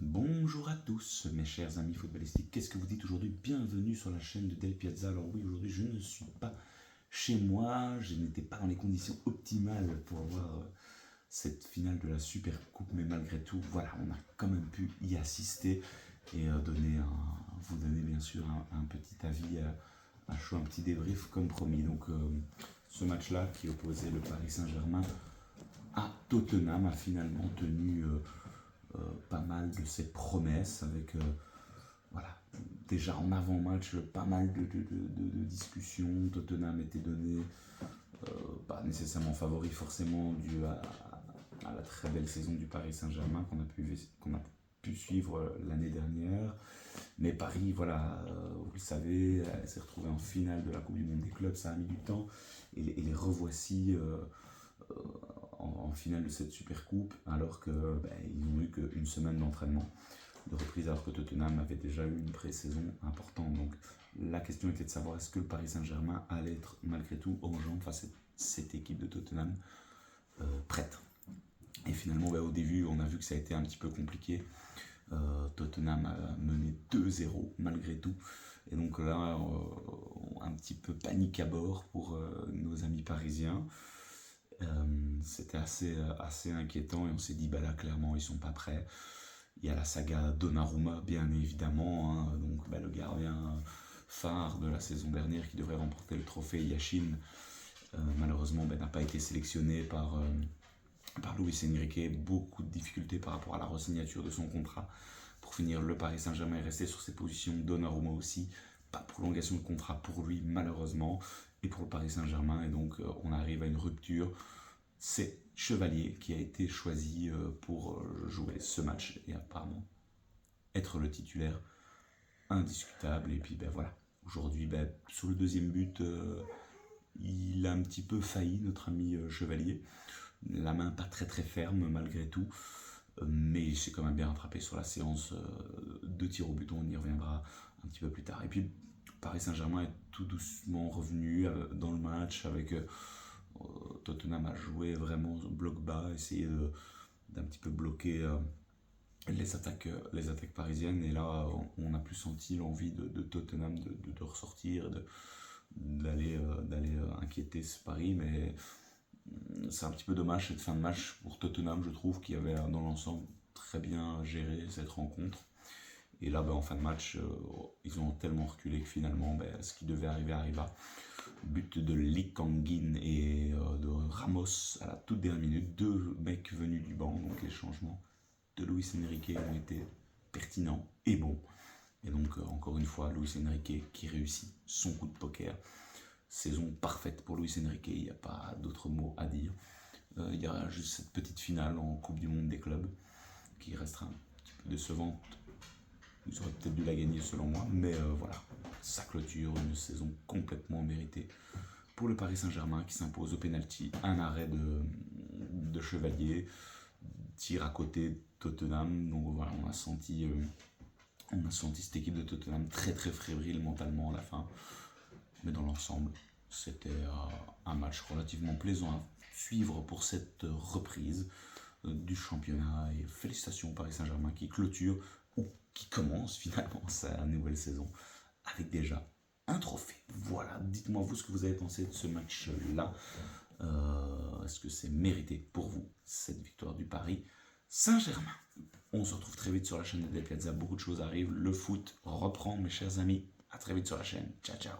Bonjour à tous mes chers amis footballistiques, qu'est-ce que vous dites aujourd'hui? Bienvenue sur la chaîne de Del Piazza. Alors oui, aujourd'hui je ne suis pas chez moi, je n'étais pas dans les conditions optimales pour voir cette finale de la Super Coupe, mais malgré tout, voilà, on a quand même pu y assister et vous donner bien sûr un petit avis à chaud, un petit débrief comme promis. Donc ce match-là qui opposait le Paris Saint-Germain à Tottenham a finalement tenu pas mal de ses promesses avec voilà, déjà en avant-match pas mal de discussions. Tottenham était donné pas nécessairement favori forcément dû à la très belle saison du Paris Saint-Germain qu'on a pu suivre l'année dernière, mais Paris, voilà, vous le savez, s'est retrouvé en finale de la Coupe du Monde des clubs. Ça a mis du temps et les revoici en finale de cette Super Coupe, alors qu'ils n'ont eu qu'une semaine d'entraînement de reprise, alors que Tottenham avait déjà eu une pré-saison importante. Donc la question était de savoir est-ce que le Paris Saint-Germain allait être malgré tout aux jambes face à cette équipe de Tottenham prête. Et finalement, au début, on a vu que ça a été un petit peu compliqué. Tottenham a mené 2-0 malgré tout. Et donc là, un petit peu panique à bord pour nos amis parisiens. C'était assez inquiétant et on s'est dit, bah là, clairement, ils sont pas prêts. Il y a la saga Donnarumma, bien évidemment, hein, donc le gardien phare de la saison dernière qui devrait remporter le trophée Yashin, malheureusement n'a pas été sélectionné par Luis Enrique. Beaucoup de difficultés par rapport à la re-signature de son contrat. Pour finir, le Paris Saint-Germain est resté sur ses positions, Donnarumma aussi. Pas de prolongation de contrat pour lui, malheureusement, et pour le Paris Saint-Germain, et donc on arrive à une rupture. C'est Chevalier qui a été choisi pour jouer ce match et apparemment être le titulaire indiscutable. Et puis voilà, aujourd'hui sur le deuxième but, il a un petit peu failli, notre ami Chevalier. La main pas très très ferme malgré tout, mais il s'est quand même bien rattrapé sur la séance de tir au but. On y reviendra un petit peu plus tard. Et puis Paris Saint-Germain est tout doucement revenu dans le match avec Tottenham a joué vraiment bloc bas, essayé d'un petit peu bloquer les attaques parisiennes. Et là, on a plus senti l'envie de Tottenham de ressortir, d'aller inquiéter ce Paris. Mais c'est un petit peu dommage cette fin de match pour Tottenham, je trouve, qui avait dans l'ensemble très bien géré cette rencontre. Et là, en fin de match, ils ont tellement reculé que finalement, ce qui devait arriver arriva. But de Lee Kang-in et de Ramos à la toute dernière minute. Deux mecs venus du banc, donc les changements de Luis Enrique ont été pertinents et bons. Et donc, encore une fois, Luis Enrique qui réussit son coup de poker. Saison parfaite pour Luis Enrique, il n'y a pas d'autre mot à dire. Il y a juste cette petite finale en Coupe du Monde des clubs qui restera un petit peu décevante. Ils auraient peut-être dû la gagner selon moi, mais voilà, ça clôture une saison complètement méritée pour le Paris Saint-Germain qui s'impose au pénalty. Un arrêt de Chevalier, tir à côté de Tottenham. Donc voilà, on a senti cette équipe de Tottenham très très fébrile mentalement à la fin. Mais dans l'ensemble, c'était un match relativement plaisant à suivre pour cette reprise du championnat. Et félicitations au Paris Saint-Germain qui clôture ou qui commence finalement sa nouvelle saison avec déjà un trophée. Voilà, dites-moi vous ce que vous avez pensé de ce match-là. Est-ce que c'est mérité pour vous, cette victoire du Paris Saint-Germain? On se retrouve très vite sur la chaîne de Del Piazza, beaucoup de choses arrivent, le foot reprend mes chers amis, à très vite sur la chaîne, ciao ciao.